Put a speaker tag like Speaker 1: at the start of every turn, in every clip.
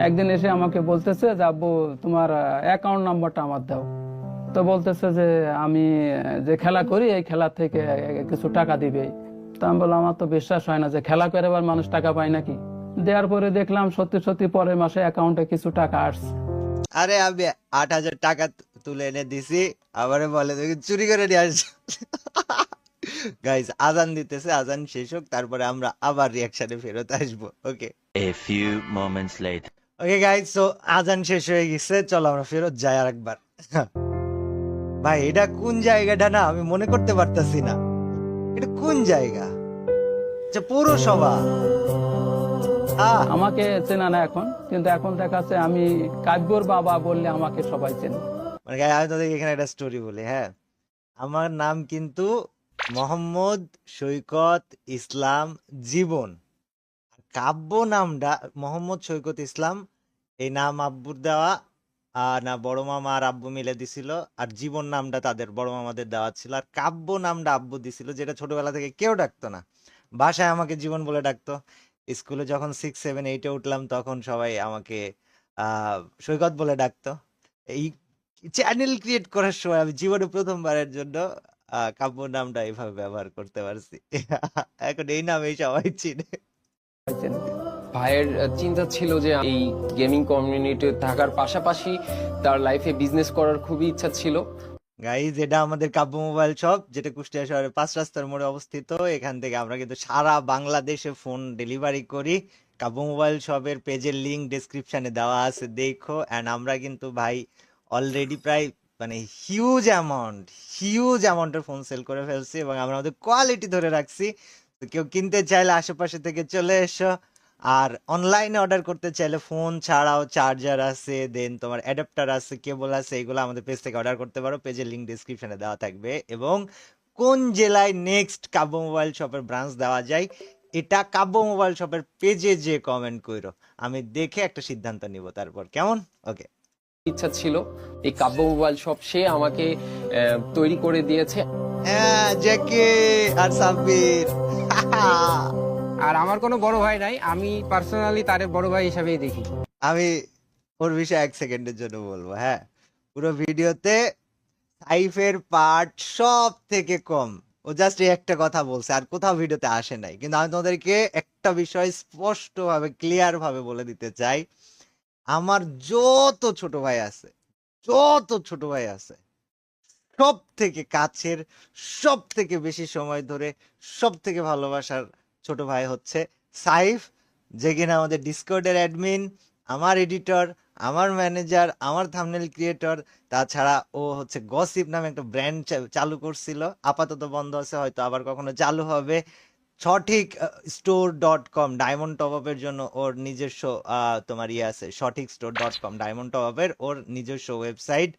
Speaker 1: একদিন এসে আমাকে বলতেছে যে আব্বু তোমার অ্যাকাউন্ট নাম্বারটা আমার দাও। তো বলতেছে যে আমি যে খেলা করি এই খেলা থেকে কিছু টাকা দিবে। তো আমি বললাম আমার তো বিশ্বাস হয় না যে খেলা করে আবার মানুষ টাকা পায় নাকি। দেওয়ার পরে দেখলাম সত্যি সত্যি পরের মাসে অ্যাকাউন্টে কিছু টাকা আসছে।
Speaker 2: আরে আমি 8,000 টাকা তুলে এনে দিছি, আবারে বলে তুমি চুরি করে নিয়ে আসছো। গাইস, আজান দিতেছে, আজান শেষ হোক, তারপরে আমরা আবার রিয়াকশনে ফেরত আসবো। ওকে
Speaker 3: A few moments later.
Speaker 2: Okay guys, so আজান শেষ হয়ে গেছে, চলো আমরা ফেরত যাই আরেকবার। ভাই এটা কোন জায়গাটা না আমি মনে করতে পারতাছি না, এটা কোন জায়গা? আচ্ছা, পৌরসভা।
Speaker 1: আমাকে চেনা না এখন, কিন্তু এখন দেখাচ্ছে আমি কাব্যর বাবা বললে আমাকে সবাই চেনে।
Speaker 2: মানে guys, আমি তোদের এখানে একটা স্টোরি বলি, হ্যাঁ। আমার নাম কিন্তু মোহাম্মদ সৈকত ইসলাম জীবন। কাব্য নামটা মোহাম্মদ সৈকত ইসলাম, এই নাম আব্বুর দেওয়া। না, বড় মামা আর আব্বু মিলে দিছিল। আর জীবন নামটা তাদের বড় মামাদের দেওয়া ছিল, আর কাব্য নামটা আব্বু দিছিল, যেটা ছোটবেলা থেকে কেউ ডাকতো না। বাসায় আমাকে জীবন বলে ডাকতো। স্কুলে যখন 6, 7, 8-এ উঠলাম তখন সবাই আমাকে সৈকত বলে ডাকতো। এই চ্যানেল ক্রিয়েট করার সময় আমি জীবনে প্রথমবারের জন্য কাব্য নামটা এইভাবে ব্যবহার করতে পারছি। এখন এই নামেই সবাই চিনে।
Speaker 4: ভাইয়ের চিন্তা ছিল যে এই গেমিং কমিউনিটি থাকার পাশাপাশি তার লাইফে বিজনেস করার খুবই ইচ্ছা ছিল।
Speaker 2: গাইজ, এটা আমাদের কাব্য মোবাইল শপ, যেটা কুষ্টিয়া শহরের 5 রাস্তার মোড়ে অবস্থিত। এখান থেকে আমরা কিন্তু সারা বাংলাদেশে ফোন ডেলিভারি করি। কাব্য মোবাইল শপের পেজের লিংক ডেসক্রিপশনে দেওয়া আছে, দেখো। অ্যান্ড আমরা কিন্তু ভাই অলরেডি প্রায় মানে হিউজ অ্যামাউন্টের ফোন সেল করে ফেলছি, এবং আমরা আমাদের কোয়ালিটি ধরে রাখছি। তো কেউ কিনতে চাইলে আশেপাশে থেকে চলে এসো। আর অনলাইনে অর্ডার করতে চাইলে ফোন ছাড়াও চার্জার আছে, দেন তোমার অ্যাডাপ্টার আছে, কেবল আছে, এগুলো আমাদের পেজ থেকে অর্ডার করতে পারো। পেজের লিংক ডিসক্রিপশনে দেওয়া থাকবে। এবং কোন জেলায় নেক্সট কাব্য মোবাইল শপের ব্রাঞ্চ দেওয়া যায়, এটা কাব্য মোবাইল শপের পেজে যে কমেন্ট করো, আমি দেখে একটা সিদ্ধান্ত নিব তারপর, কেমন? ওকে।
Speaker 4: ইচ্ছা ছিল এই কাব্য মোবাইল শপ, সে আমাকে তৈরি করে দিয়েছে।
Speaker 2: হ্যাঁ, জ্যাকি আর সাব্বির।
Speaker 5: আর আমার কোনো বড় ভাই নাই, আমি পার্সোনালি তারে বড় ভাই হিসাবেই দেখি।
Speaker 2: আমি ওর বিষয়ে 1 সেকেন্ডের জন্য বলবো, হ্যাঁ। পুরো ভিডিওতে সাইফের পার্ট সব থেকে কম, ও জাস্ট এই একটা কথা বলছে, আর কোথাও ভিডিওতে আসে নাই। কিন্তু আমি তোমাদেরকে একটা বিষয় স্পষ্ট ভাবে ক্লিয়ার ভাবে বলে দিতে চাই, আমার যত ছোট ভাই আছে সব থেকে কাছের, সব থেকে বেশি সময় ধরে, সব থেকে ভালোবাসার ছোট ভাই হচ্ছে সাইফ, যে কিনা আমাদের ডিসকর্ডের অ্যাডমিন, আমার এডিটর, আমার ম্যানেজার, আমার থাম্বনেল ক্রিয়েটর। তাছাড়া ও হচ্ছে গসিপ নামে একটা ব্র্যান্ড চালু করছিল, আপাতত বন্ধ আছে, হয়তো আবার কখনো চালু হবে। সঠিক store.com ডায়মন্ড টপ আপের জন্য ওর নিজস্ব তোমার ইয়ে আছে, সঠিক store.com ডায়মন্ড টপ আপের ওর নিজস্ব ওয়েবসাইট।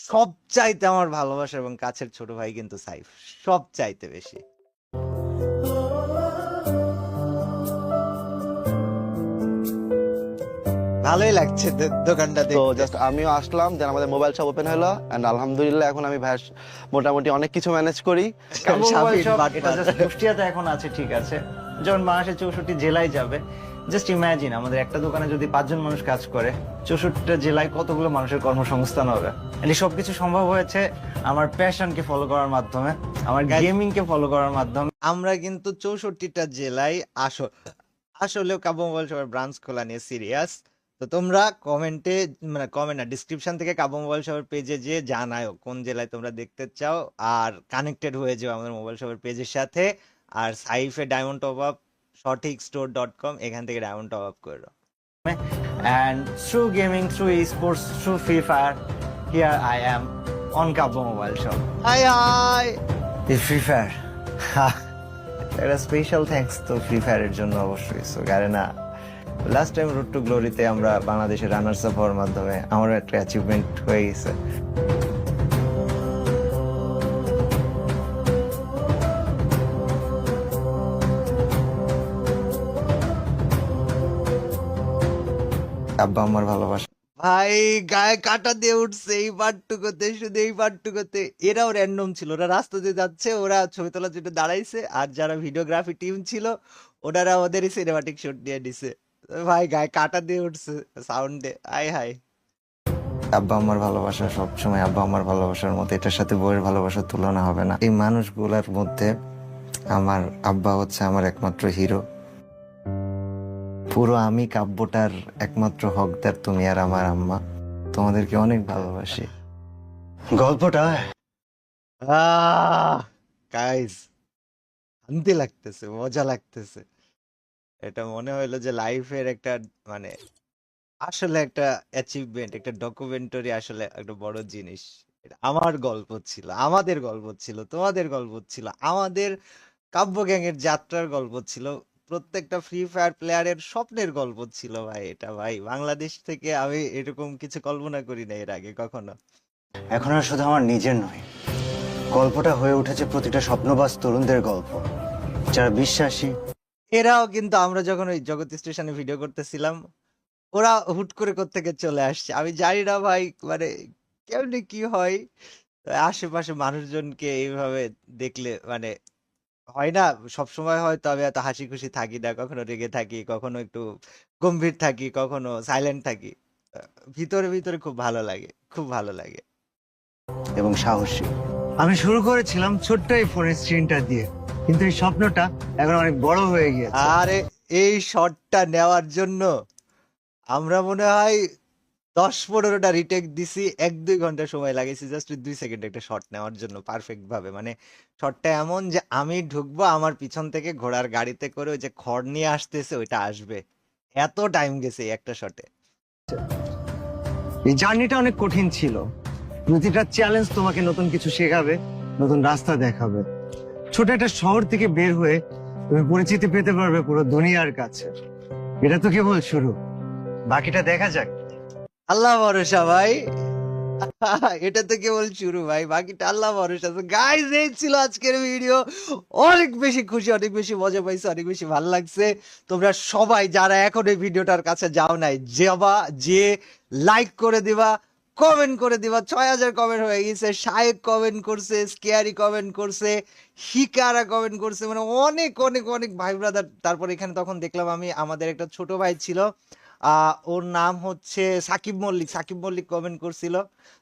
Speaker 2: সব চাইতে আমার ভালোবাসা এবং কাছের ছোট ভাই কিন্তু সাইফ, সব চাইতে বেশি। ভালোই লাগছে দোকানটা
Speaker 6: তো
Speaker 2: দেখতে।
Speaker 6: জাস্ট আমিও আসলাম, দেন আমাদের মোবাইল শপ ওপেন হলো, এন্ড আলহামদুলিল্লাহ এখন আমি ভাই মোটামুটি অনেক কিছু ম্যানেজ করি।
Speaker 2: কাব্য মোবাইল শপ এটা জাস্ট কুষ্টিয়াতে এখন আছে, ঠিক আছে। যখন বাংলাদেশের 64 জেলায় যাবে, জাস্ট ইমাজিন আমাদের একটা দোকানে যদি 5 জন মানুষ কাজ করে, 64টা জেলায় কতগুলো মানুষের কর্মসংস্থান হবে। এই সবকিছু সম্ভব হয়েছে আমার প্যাশনকে ফলো করার মাধ্যমে, আমার গেমিং কে ফলো করার মাধ্যমে। আমরা কিন্তু 64টা জেলায় আসলেও কাব্য মোবাইল শপের ব্রাঞ্চ খোলা নিয়ে সিরিয়াস। তো তোমরা কমেন্টে, মানে কমেন্ট না, ডিসক্রিপশন থেকে কাব্য মোবাইল শপের পেজে যে জানাও কোন জেলায় তোমরা দেখতে চাও, আর কানেক্টেড হয়ে যাও আমাদের মোবাইল শপের পেজের সাথে। আর সাইফে ডায়মন্ড টপ আপ, সঠিক store.com, এখান থেকে ডায়মন্ড টপ আপ করো। And through gaming, through esports, through Free Fire, here I am on Kabbo Mobile Shop. Hi! The Free Fire. একটা স্পেশাল থ্যাঙ্কস তো ফ্রি ফায়ারের জন্য অবশ্যই। So Garena, last time road to গ্লোরিতে আমরা বাংলাদেশের runners up হওয়ার মাধ্যমে আমারও একটা অ্যাচিভমেন্ট হয়ে গেছে। আব্বা আমার ভালোবাসা ভাই গায়ে কাটা দিয়ে উঠছে এই পার্টটুকুতে, শুধু এই পার্টটুকুতে। এরাও র্যান্ডম ছিল, ওরা রাস্তা দিয়ে যাচ্ছে, ওরা ছবি তোলার জন্য দাঁড়াইছে, আর যারা ভিডিওগ্রাফি টিম ছিল ওনারা ওদেরই সিনেমাটিক শুট নিয়ে নিছে। ভাই গায়ে কাটা দিয়ে উঠছে সাউন্ডে, আয় হায়। আব্বা আমার ভালোবাসা সবসময় আব্বা আমার ভালোবাসার মতো, এটার সাথে বইয়ের ভালোবাসার তুলনা হবে না। এই মানুষগুলোর মধ্যে আমার আব্বা হচ্ছে আমার একমাত্র হিরো। পুরো আমি কাব্যটার একমাত্র হকদার তুমি আর আমার আম্মা। তোমাদেরকে অনেক ভালোবাসি। গল্পটা গাইস শান্তি লাগতেছে, মজা লাগতেছে। এটা মনে হইলো যে লাইফের একটা মানে আসলে একটা অ্যাচিভমেন্ট, একটা ডকুমেন্টারি, আসলে একটা বড় জিনিস। এটা আমার গল্প ছিল, আমাদের গল্প ছিল, তোমাদের গল্প ছিল, আমাদের কাব্য গ্যাংয়ের যাত্রার গল্প ছিল, প্রত্যেকটা ফ্রি ফায়ার প্লেয়ারের স্বপ্নের গল্প ছিল ভাই। এটা ভাই বাংলাদেশ থেকে আমি এরকম কিছু কল্পনা করি না এর আগে কখনো।
Speaker 7: এখন আর শুধু আমার নিজের নয়, গল্পটা হয়ে উঠেছে প্রতিটা স্বপ্নবাজ তরুণদের গল্প, যারা বিশ্বাসী।
Speaker 2: এরাও কিন্তু আমরা যখন ওই জগৎ স্টেশনে ভিডিও করতেছিলাম, ওরা হুট করে কোত্থেকে চলে আসছে আমি জানি না ভাই, মানে কেমনি কি হয়। আশেপাশে মানুষজনকে এইভাবে দেখলে মানে হয় না, সবসময় হয়তো আমি এত হাসি খুশি থাকি না, কখনো রেগে থাকি, কখনো একটু গম্ভীর থাকি, কখনো সাইলেন্ট থাকি। ভিতরে ভিতরে খুব ভালো লাগে, খুব ভালো লাগে।
Speaker 7: এবং সাহসী।
Speaker 8: আমি শুরু করেছিলাম ছোট্ট এই ফোনের স্ক্রিনটা দিয়ে, কিন্তু এই স্বপ্নটা এখন অনেক বড় হয়ে গিয়েছে।
Speaker 2: আরে এই শটটা নেওয়ার জন্য আমরা মনে হয় 10-15টা রিটেক দিছি, 1-2 ঘন্টা সময় লাগেছে জাস্ট 2 সেকেন্ড একটা শট নেওয়ার জন্য পারফেক্ট ভাবে। মানে শটটা এমন যে আমি ঢুকবো, আমার পিছন থেকে ঘোড়ার গাড়িতে করে ওই যে খড় নিয়ে আসতেছে ওইটা আসবে, এত টাইম গেছে এই একটা শটে।
Speaker 8: এই জার্নিটা অনেক কঠিন ছিল। প্রতিটা চ্যালেঞ্জ তোমাকে নতুন কিছু শেখাবে, নতুন রাস্তা দেখাবে। ছোট একটা শহর থেকে বের হয়ে তুমি পরিচিতি পেতে পারবে পুরো দুনিয়ার কাছে। এটা তো কেবল শুরু, বাকিটা দেখা যাক।
Speaker 2: আল্লাহ ভরসা ভাই, এটা তো কেবল শুরু ভাই, বাকিটা আল্লাহ ভরসা। গাইস এই ছিল আজকের ভিডিও। অনেক বেশি খুশি, অনেক বেশি মজা পাইছি, অনেক বেশি ভালো লাগছে। তোমরা সবাই যারা এখন এই ভিডিওটার কাছে যাও নাই, যে লাইক করে দিবা, কমেন্ট করে দিবা। 6000 কমেন্ট হয়ে গেছে। শায়েক কমেন্ট করছে, স্কেয়ারি কমেন্ট করছে, হিকারা কমেন্ট করছে, মানে অনেক অনেক অনেক ভাই ব্রাদার। তারপর এখানে তখন দেখলাম আমি, আমাদের একটা ছোট ভাই ছিল, ওর নাম হচ্ছে সাকিব মল্লিক কমেন্ট করছিল।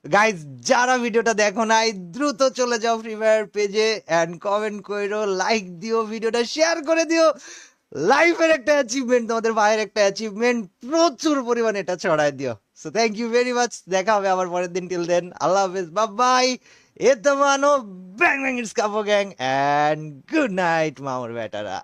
Speaker 2: গাইজ যারা ভিডিওটা দেখো নাই দ্রুত চলে যাও ফ্রি ফায়ার পেজে এন্ড কমেন্ট করো, লাইক দিও, ভিডিওটা শেয়ার করে দিও। লাইফের একটা অ্যাচিভমেন্ট, তোমাদের ভাইয়ের একটা অ্যাচিভমেন্ট, প্রচুর পরিমাণে এটা ছড়ায় দিও। So thank you very much. দেখা হবে আবার পরের দিন। টিল দেন আল্লাহ হাফেজ, বাই বাই। এ তো মানো bang bang it's capo gang and good night মামুর বেটারা।